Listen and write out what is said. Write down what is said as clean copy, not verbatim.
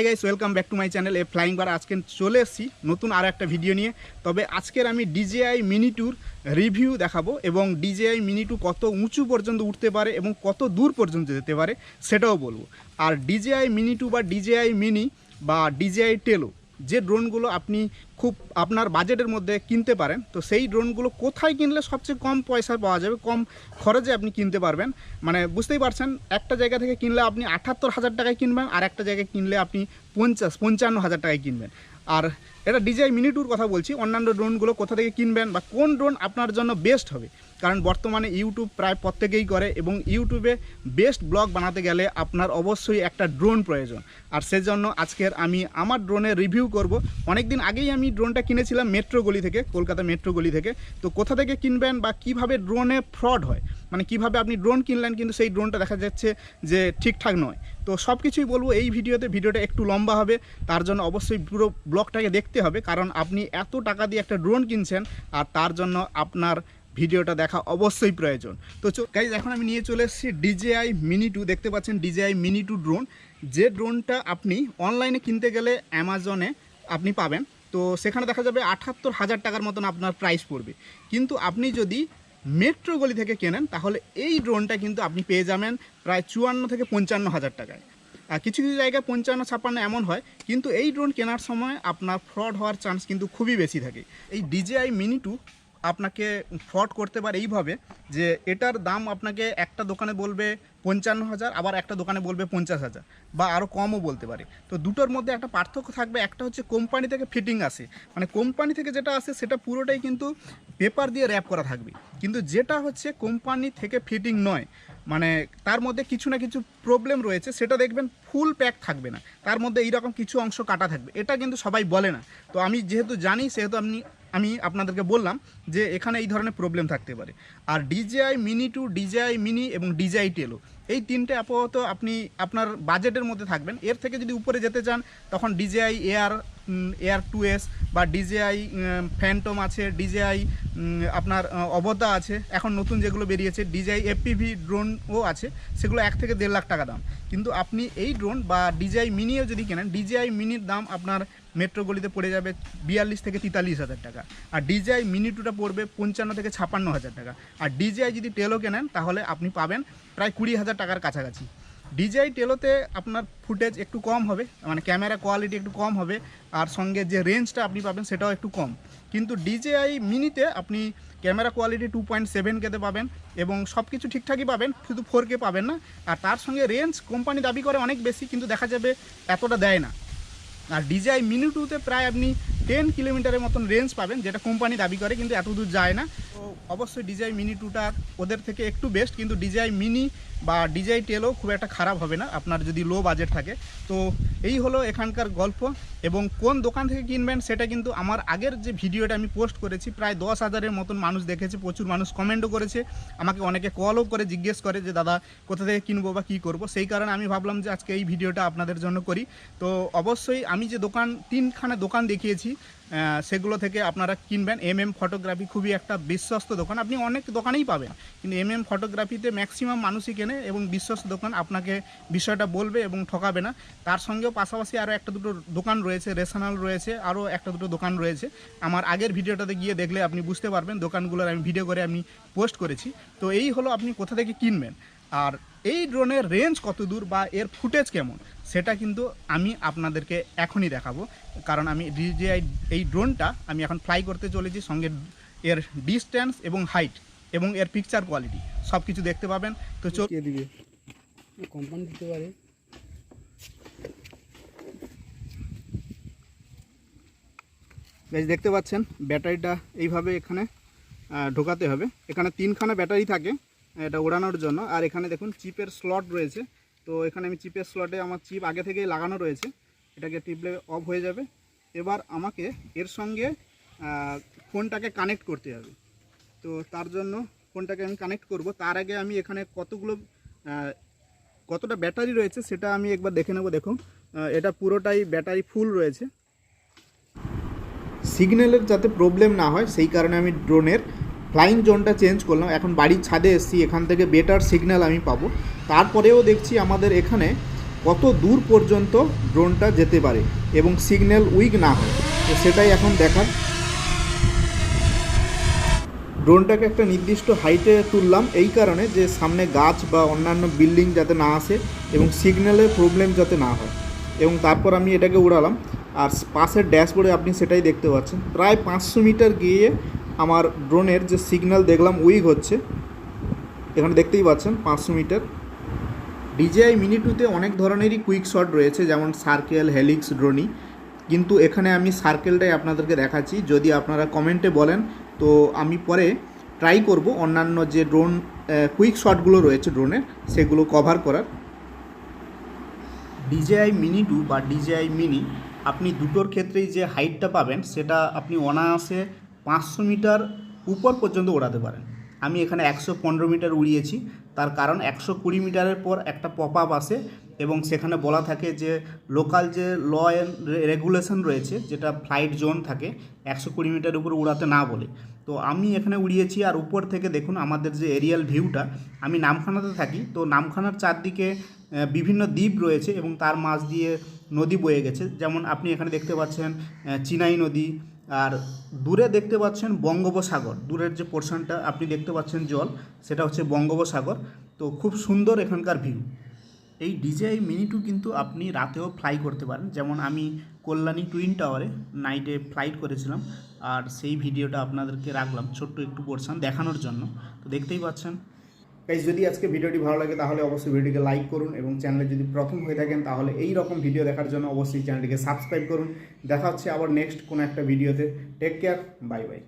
High guys, welcome back to my channel এ flying bar. আজকে চলে এসেছি নতুন আর একটা ভিডিও নিয়ে। তবে আজকের আমি DJI মিনি টুর রিভিউ দেখাবো এবং DJI মিনি টু কত উঁচু পর্যন্ত উঠতে পারে এবং কত দূর পর্যন্ত যেতে পারে সেটাও বলবো। আর DJI মিনি টু বা DJI মিনি বা DJI টেলো যে ড্রোনগুলো আপনি খুব আপনার বাজেটের মধ্যে কিনতে পারেন, তো সেই ড্রোনগুলো কোথায় কিনলে সবচেয়ে কম পয়সায় পাওয়া যাবে, কম খরচে আপনি কিনতে পারবেন। মানে বুঝতেই পারছেন, একটা জায়গা থেকে কিনলে আপনি ৭৮,০০০ টাকায় কিনবেন, আর একটা জায়গায় কিনলে আপনি ৫৫,০০০ টাকায় কিনবেন। আর এটা DJI মিনি টুর কথা বলছি। অন্যান্য ড্রোনগুলো কোথা থেকে কিনবেন বা কোন ড্রোন আপনার জন্য বেস্ট হবে, কারণ বর্তমানে ইউটিউব প্রায় প্রত্যেকেই করে এবং ইউটিউবে বেস্ট ব্লগ বানাতে গেলে আপনার অবশ্যই একটা ড্রোন প্রয়োজন। আর সেজন্য আজকের আমি আমার ড্রোনের রিভিউ করব। অনেক দিন আগেই আমি ড্রোনটা কিনেছিলাম মেট্রো গলি থেকে, কলকাতা মেট্রো গলি থেকে। তো কোথা থেকে কিনবেন বা কিভাবে ড্রোনে ফ্রড হয়, মানে কিভাবে আপনি ড্রোন কিনলেন কিন্তু সেই ড্রোনটা দেখা যাচ্ছে যে ঠিকঠাক নয়, তো সব কিছুই বলবো এই ভিডিওতে। ভিডিওটা একটু লম্বা হবে, তার জন্য অবশ্যই পুরো ব্লগটাকে দেখতে হবে, কারণ আপনি এত টাকা দিয়ে একটা ড্রোন কিনছেন আর তার জন্য আপনার ভিডিওটা দেখা অবশ্যই প্রয়োজন। তো গাইজ, এখন আমি নিয়ে চলে এসেছি DJI মিনি টু। দেখতে পাচ্ছেন DJI মিনি টু ড্রোন, যে ড্রোনটা আপনি অনলাইনে কিনতে গেলে অ্যামাজনে আপনি পাবেন। তো সেখানে দেখা যাবে ৭৮,০০০ টাকার মতন আপনার প্রাইস পড়বে, কিন্তু আপনি যদি মেট্রো গলি থেকে কেনেন তাহলে এই ড্রোনটা কিন্তু আপনি পেয়ে যাবেন প্রায় ৫৪ থেকে ৫৫,০০০ টাকায়। আর কিছু কিছু জায়গায় ৫৫-৫৬ এমন হয়, কিন্তু এই ড্রোন কেনার সময় আপনার ফ্রড হওয়ার চান্স কিন্তু খুবই বেশি থাকে। এই DJI মিনি টু আপনাকে ফ্রড করতে পারে এইভাবে যে এটার দাম আপনাকে একটা দোকানে বলবে ৫৫,০০০, আবার একটা দোকানে বলবে ৫০,০০০ বা আরও কমও বলতে পারে। তো দুটোর মধ্যে একটা পার্থক্য থাকবে। একটা হচ্ছে কোম্পানি থেকে ফিটিং আসে, মানে কোম্পানি থেকে যেটা আসে সেটা পুরোটাই কিন্তু পেপার দিয়ে র্যাপ করা থাকবে, কিন্তু যেটা হচ্ছে কোম্পানি থেকে ফিটিং নয়, মানে তার মধ্যে কিছু না কিছু প্রবলেম রয়েছে, সেটা দেখবেন ফুল প্যাক থাকবে না, তার মধ্যে এইরকম কিছু অংশ কাটা থাকবে। এটা কিন্তু সবাই বলে না, তো আমি যেহেতু জানি সেহেতু আমি আপনাদেরকে বললাম যে এখানে এই ধরনের প্রবলেম থাকতে পারে। আর DJI mini two, DJI mini এবং DJI টেলো, এই তিনটে আপাতত আপনি আপনার বাজেটের মধ্যে থাকবেন। এর থেকে যদি উপরে যেতে চান তখন DJI এয়ার 2S বা DJI ফ্যান্টম আছে, DJI আপনার অবতা আছে, এখন নতুন যেগুলো বেরিয়েছে DJI FPV ড্রোনও আছে, সেগুলো 1 থেকে 1.5 লাখ টাকা দাম। কিন্তু আপনি এই ড্রোন বা DJI মিনিও যদি কেনেন, DJI মিনির দাম আপনার মেট্রো গলিতে পড়ে যাবে ৪২ থেকে ৪৩,০০০ টাকা, আর DJI মিনি টুটা পড়বে ৫৫ থেকে ৫৬,০০০ টাকা। আর DJI যদি টেলো কেনেন তাহলে আপনি পাবেন প্রায় ২০,০০০ টাকার কাছাকাছি। DJI টেলোতে আপনার ফুটেজ একটু কম হবে, মানে ক্যামেরা কোয়ালিটি একটু কম হবে, আর সঙ্গে যে রেঞ্জটা আপনি পাবেন সেটাও একটু কম। কিন্তু DJI মিনিতে আপনি ক্যামেরা কোয়ালিটি 2.7K পাবেন এবং সব কিছু ঠিকঠাকই পাবেন, শুধু 4K পাবেন না। আর তার সঙ্গে রেঞ্জ কোম্পানি দাবি করে অনেক বেশি, কিন্তু দেখা যাবে এতটা দেয় না। আর DJI মিনি টুতে প্রায় আপনি 10 কিলোমিটারের মতন রেঞ্জ পাবেন, যেটা কোম্পানি দাবি করে, কিন্তু এত দূর যায় না। তো অবশ্যই DJI মিনি টুটা ওদের থেকে একটু বেস্ট, কিন্তু DJI মিনি বা DJI টেলো খুব একটা খারাপ হবে না আপনার যদি লো বাজেট থাকে। তো এই হলো এখানকার গল্প, এবং কোন দোকান থেকে কিনবেন সেটা কিন্তু আমার আগের যে ভিডিওটা আমি পোস্ট করেছি, প্রায় 10,000-এর মতন মানুষ দেখেছে, প্রচুর মানুষ কমেন্টও করেছে, আমাকে অনেকে কলও করে জিজ্ঞেস করে যে দাদা কোথা থেকে কিনবো বা কী করবো। সেই কারণে আমি ভাবলাম যে আজকে এই ভিডিওটা আপনাদের জন্য করি। তো অবশ্যই আমি যে তিনখানা দোকান দেখিয়েছি সেগুলো থেকে আপনারা কিনবেন। ফটোগ্রাফি খুবই একটা বিশ্বস্ত দোকান, আপনি অনেক দোকানেই পাবেন, কিন্তু ফটোগ্রাফিতে ম্যাক্সিমাম মানুষই কেনে এবং বিশ্বস্ত দোকান, আপনাকে বিষয়টা বলবে এবং ঠকাবে না। তার সঙ্গেও পাশাপাশি আরও একটা দুটো দোকান রয়েছে, রেশনাল রয়েছে, আরও একটা দুটো দোকান রয়েছে। আমার আগের ভিডিওটাতে গিয়ে দেখলে আপনি বুঝতে পারবেন, দোকানগুলোর আমি ভিডিও করে আমি পোস্ট করেছি। তো এই হলো আপনি কোথা থেকে কিনবেন। আর এই ড্রোনের রেঞ্জ কত দূর বা এর ফুটেজ কেমন সেটা কিন্তু আমি আপনাদেরকে এখনই দেখাবো, কারণ আমি DJI এই ড্রোনটা আমি এখন ফ্লাই করতে চলেছি, সঙ্গে এর ডিস্টেন্স এবং হাইট এবং এর পিকচার কোয়ালিটি সব কিছু দেখতে পাবেন। তো কে দিবে, কোম্পানি দিতে পারে। দেখতে পাচ্ছেন ব্যাটারিটা এইভাবে এখানে ঢোকাতে হবে। এখানে 3খানা ব্যাটারি থাকে এটা ওড়ানোর জন্য, আর এখানে দেখুন চিপের স্লট রয়েছে। তো এখানে আমি চিপের স্লটে আমার চিপ আগে থেকেই লাগানো রয়েছে, এটাকে টিপলে অফ হয়ে যাবে। এবার আমাকে এর সঙ্গে ফোনটাকে কানেক্ট করতে হবে। তো তার জন্য ফোনটাকে আমি কানেক্ট করব, তার আগে আমি এখানে কতটা ব্যাটারি রয়েছে সেটা আমি একবার দেখে নেব। দেখুন এটা পুরোটাই ব্যাটারি ফুল রয়েছে। সিগন্যালের যাতে প্রবলেম না হয় সেই কারণে আমি ড্রোনের ফ্লাইং জোনটা চেঞ্জ করলাম। এখন বাড়ির ছাদে এসেছি, এখান থেকে বেটার সিগন্যাল আমি পাবো। তারপরেও দেখছি আমাদের এখানে কত দূর পর্যন্ত ড্রোনটা যেতে পারে এবং সিগন্যাল উইক না হয়। তো সেটাই এখন দেখার। ড্রোনটাকে একটা নির্দিষ্ট হাইটে তুললাম এই কারণে যে সামনে গাছ বা অন্যান্য বিল্ডিং যাতে না আসে এবং সিগন্যালের প্রবলেম যাতে না হয়, এবং তারপর আমি এটাকে উড়ালাম। আর পাশের ড্যাশবোর্ডে আপনি সেটাই দেখতে পাচ্ছেন, প্রায় 500 মিটার গিয়ে আমার ড্রোনের যে সিগন্যাল দেখলাম উইক হচ্ছে, এখানে দেখতেই পাচ্ছেন 500 মিটার। DJI Mini 2তে অনেক ধরনেরই কুইক শট রয়েছে, যেমন সার্কেল, হেলিক্স, ড্রোনি, কিন্তু এখানে আমি সার্কেলটাই আপনাদেরকে দেখাচ্ছি। যদি আপনারা কমেন্টে বলেন তো আমি পরে ট্রাই করব অন্যান্য যে ড্রোন কুইক শটগুলো রয়েছে ড্রোনের সেগুলো কভার করার। DJI Mini 2 বা DJI Mini আপনি দুটোর ক্ষেত্রেই যে হাইটটা পাবেন সেটা আপনি অনায়াসে 500 মিটার উপর পর্যন্ত ওড়াতে পারেন। আমি এখানে 115 মিটার উড়িয়েছি, তার কারণ 120 মিটারের পর একটা পপ আপ আসে এবং সেখানে বলা থাকে যে লোকাল যে ল অ্যান্ড রেগুলেশন রয়েছে, যেটা ফ্লাইট জোন থাকে, 120 মিটার উপর উড়াতে না বলে। তো আমি এখানে উড়িয়েছি। আর উপর থেকে দেখুন আমাদের যে এরিয়াল ভিউটা, আমি নামখানাতে থাকি, তো নামখানার চারদিকে বিভিন্ন দ্বীপ রয়েছে এবং তার মাঝ দিয়ে নদী বয়ে গেছে। যেমন আপনি এখানে দেখতে পাচ্ছেন চিনাই নদী, আর দূরে দেখতে পাচ্ছেন বঙ্গোপসাগর। দূরের যে পোর্শনটা আপনি দেখতে পাচ্ছেন জল, সেটা হচ্ছে বঙ্গোপসাগর। তো খুব সুন্দর এখানকার ভিউ। এই DJI Mini 2 কিন্তু আপনি রাতেও ফ্লাই করতে পারেন, যেমন আমি কল্যাণী টুইন টাওয়ারে নাইটে ফ্লাইট করেছিলাম, আর সেই ভিডিওটা আপনাদেরকে রাখলাম ছোট্ট একটু পোর্শন দেখানোর জন্য। তো দেখতেই পাচ্ছেন। গাইস, যদি আজকে ভিডিওটি ভালো লাগে তাহলে অবশ্যই ভিডিওটিকে লাইক করুন, এবং চ্যানেলে যদি প্রথম হয়ে থাকেন তাহলে এই রকম ভিডিও দেখার জন্য অবশ্যই চ্যানেলটিকে সাবস্ক্রাইব করুন। দেখা হচ্ছে আবার নেক্সট কোনো একটা ভিডিওতে। Take care, bye by.